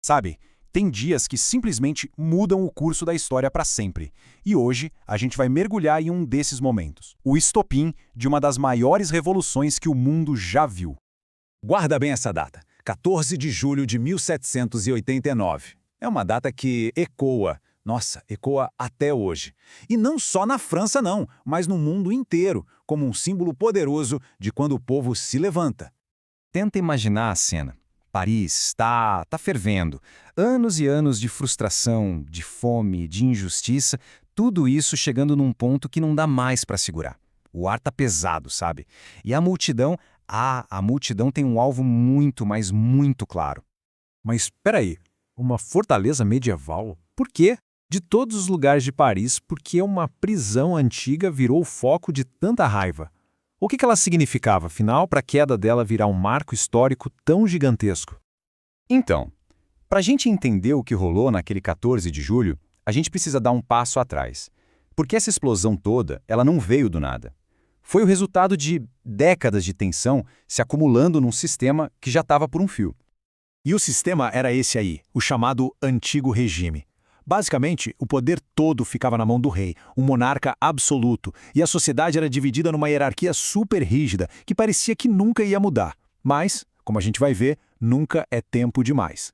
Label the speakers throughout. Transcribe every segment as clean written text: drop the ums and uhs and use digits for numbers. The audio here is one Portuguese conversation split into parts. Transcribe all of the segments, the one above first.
Speaker 1: Sabe, tem dias que simplesmente mudam o curso da história para sempre. E hoje a gente vai mergulhar em um desses momentos. O estopim de uma das maiores revoluções que o mundo já viu.
Speaker 2: Guarda bem essa data, 14 de julho de 1789. É uma data que ecoa, ecoa até hoje. E não só na França não, mas no mundo inteiro, como um símbolo poderoso de quando o povo se levanta.
Speaker 3: Tenta imaginar a cena. Paris está fervendo. Anos e anos de frustração, de fome, de injustiça, tudo isso chegando num ponto que não dá mais para segurar. O ar tá pesado, sabe? E a multidão, a multidão tem um alvo muito, mas muito claro.
Speaker 4: Mas espera aí, uma fortaleza medieval? Por quê? De todos os lugares de Paris, por que uma prisão antiga virou o foco de tanta raiva? O que ela significava, afinal, para a queda dela virar um marco histórico tão gigantesco?
Speaker 3: Então, para a gente entender o que rolou naquele 14 de julho, a gente precisa dar um passo atrás. Porque essa explosão toda, ela não veio do nada. Foi o resultado de décadas de tensão se acumulando num sistema que já estava por um fio.
Speaker 1: E o sistema era esse aí, o chamado Antigo Regime. Basicamente, o poder todo ficava na mão do rei, um monarca absoluto, e a sociedade era dividida numa hierarquia super rígida, que parecia que nunca ia mudar. Mas, como a gente vai ver, nunca é tempo demais.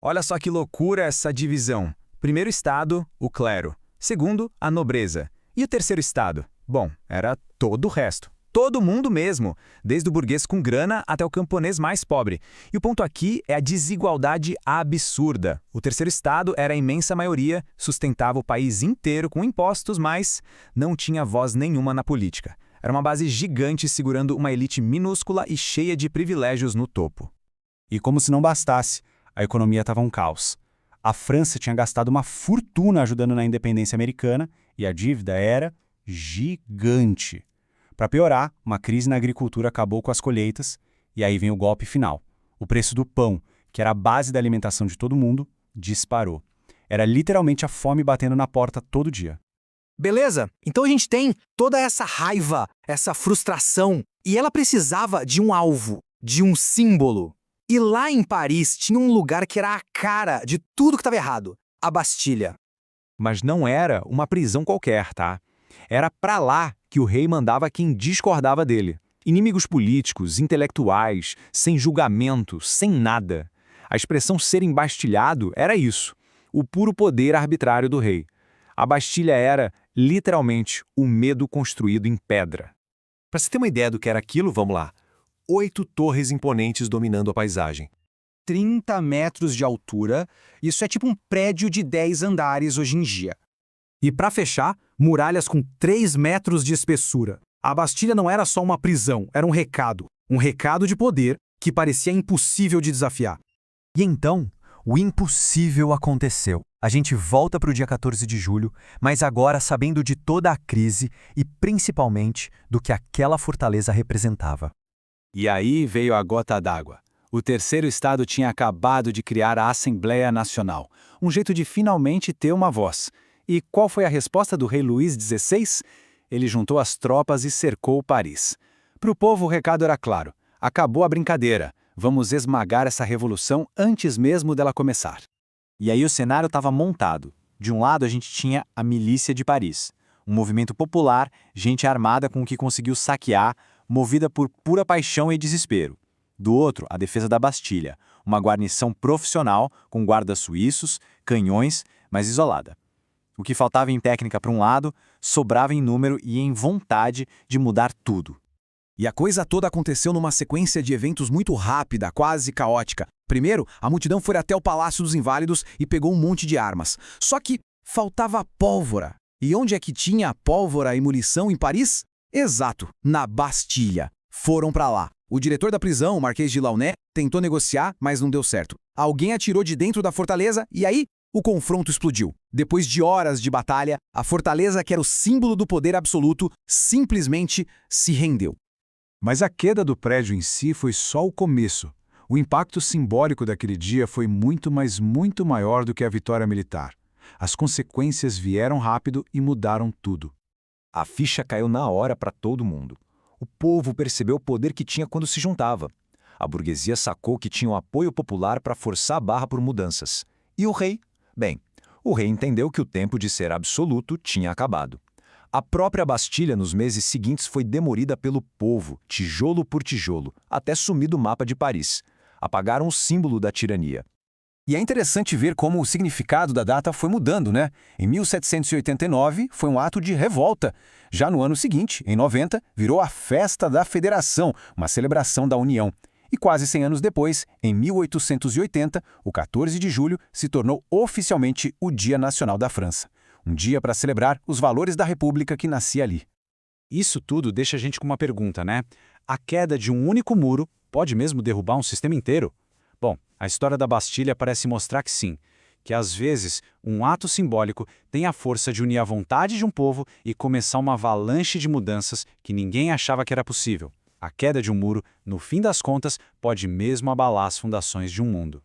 Speaker 5: Olha só que loucura essa divisão. Primeiro estado, o clero. Segundo, a nobreza. E o terceiro estado? Bom, era todo o resto. Todo mundo mesmo, desde o burguês com grana até o camponês mais pobre. E o ponto aqui é a desigualdade absurda. O terceiro estado era a imensa maioria, sustentava o país inteiro com impostos, mas não tinha voz nenhuma na política. Era uma base gigante segurando uma elite minúscula e cheia de privilégios no topo.
Speaker 1: E como se não bastasse, a economia estava um caos. A França tinha gastado uma fortuna ajudando na independência americana e a dívida era gigante. Para piorar, uma crise na agricultura acabou com as colheitas, e aí vem o golpe final. O preço do pão, que era a base da alimentação de todo mundo, disparou. Era literalmente a fome batendo na porta todo dia.
Speaker 6: Beleza, então a gente tem toda essa raiva, essa frustração, e ela precisava de um alvo, de um símbolo. E lá em Paris tinha um lugar que era a cara de tudo que estava errado, a Bastilha.
Speaker 2: Mas não era uma prisão qualquer, tá? Era pra lá que o rei mandava quem discordava dele. Inimigos políticos, intelectuais, sem julgamento, sem nada. A expressão ser embastilhado era isso, o puro poder arbitrário do rei. A Bastilha era, literalmente, o medo construído em pedra.
Speaker 4: Para você ter uma ideia do que era aquilo, vamos lá. 8 torres imponentes dominando a paisagem.
Speaker 7: 30 metros de altura, isso é tipo um prédio de 10 andares hoje em dia. E para fechar, muralhas com 3 metros de espessura. A Bastilha não era só uma prisão, era um recado de poder que parecia impossível de desafiar.
Speaker 8: E então, o impossível aconteceu. A gente volta para o dia 14 de julho, mas agora sabendo de toda a crise e principalmente do que aquela fortaleza representava.
Speaker 2: E aí veio a gota d'água. O terceiro estado tinha acabado de criar a Assembleia Nacional, um jeito de finalmente ter uma voz. E qual foi a resposta do rei Luís XVI? Ele juntou as tropas e cercou Paris. Para o povo o recado era claro, acabou a brincadeira, vamos esmagar essa revolução antes mesmo dela começar.
Speaker 3: E aí o cenário estava montado. De um lado a gente tinha a milícia de Paris, um movimento popular, gente armada com o que conseguiu saquear, movida por pura paixão e desespero. Do outro, a defesa da Bastilha, uma guarnição profissional com guardas suíços, canhões, mas isolada. O que faltava em técnica para um lado, sobrava em número e em vontade de mudar tudo.
Speaker 1: E a coisa toda aconteceu numa sequência de eventos muito rápida, quase caótica. Primeiro, a multidão foi até o Palácio dos Inválidos e pegou um monte de armas. Só que faltava pólvora. E onde é que tinha pólvora e munição em Paris? Exato, na Bastilha. Foram para lá. O diretor da prisão, o Marquês de Launay, tentou negociar, mas não deu certo. Alguém atirou de dentro da fortaleza e aí o confronto explodiu. Depois de horas de batalha, a fortaleza, que era o símbolo do poder absoluto, simplesmente se rendeu.
Speaker 4: Mas a queda do prédio em si foi só o começo. O impacto simbólico daquele dia foi muito, mas muito maior do que a vitória militar. As consequências vieram rápido e mudaram tudo.
Speaker 2: A ficha caiu na hora para todo mundo. O povo percebeu o poder que tinha quando se juntava. A burguesia sacou que tinha o apoio popular para forçar a barra por mudanças. E o rei? Bem, o rei entendeu que o tempo de ser absoluto tinha acabado. A própria Bastilha, nos meses seguintes, foi demolida pelo povo, tijolo por tijolo, até sumir do mapa de Paris. Apagaram o símbolo da tirania.
Speaker 1: E é interessante ver como o significado da data foi mudando, né? Em 1789, foi um ato de revolta. Já no ano seguinte, em 90, virou a Festa da Federação, uma celebração da União. E quase 100 anos depois, em 1880, o 14 de julho se tornou oficialmente o Dia Nacional da França. Um dia para celebrar os valores da República que nascia ali.
Speaker 3: Isso tudo deixa a gente com uma pergunta, né? A queda de um único muro pode mesmo derrubar um sistema inteiro? Bom, a história da Bastilha parece mostrar que sim, que às vezes um ato simbólico tem a força de unir a vontade de um povo e começar uma avalanche de mudanças que ninguém achava que era possível. A queda de um muro, no fim das contas, pode mesmo abalar as fundações de um mundo.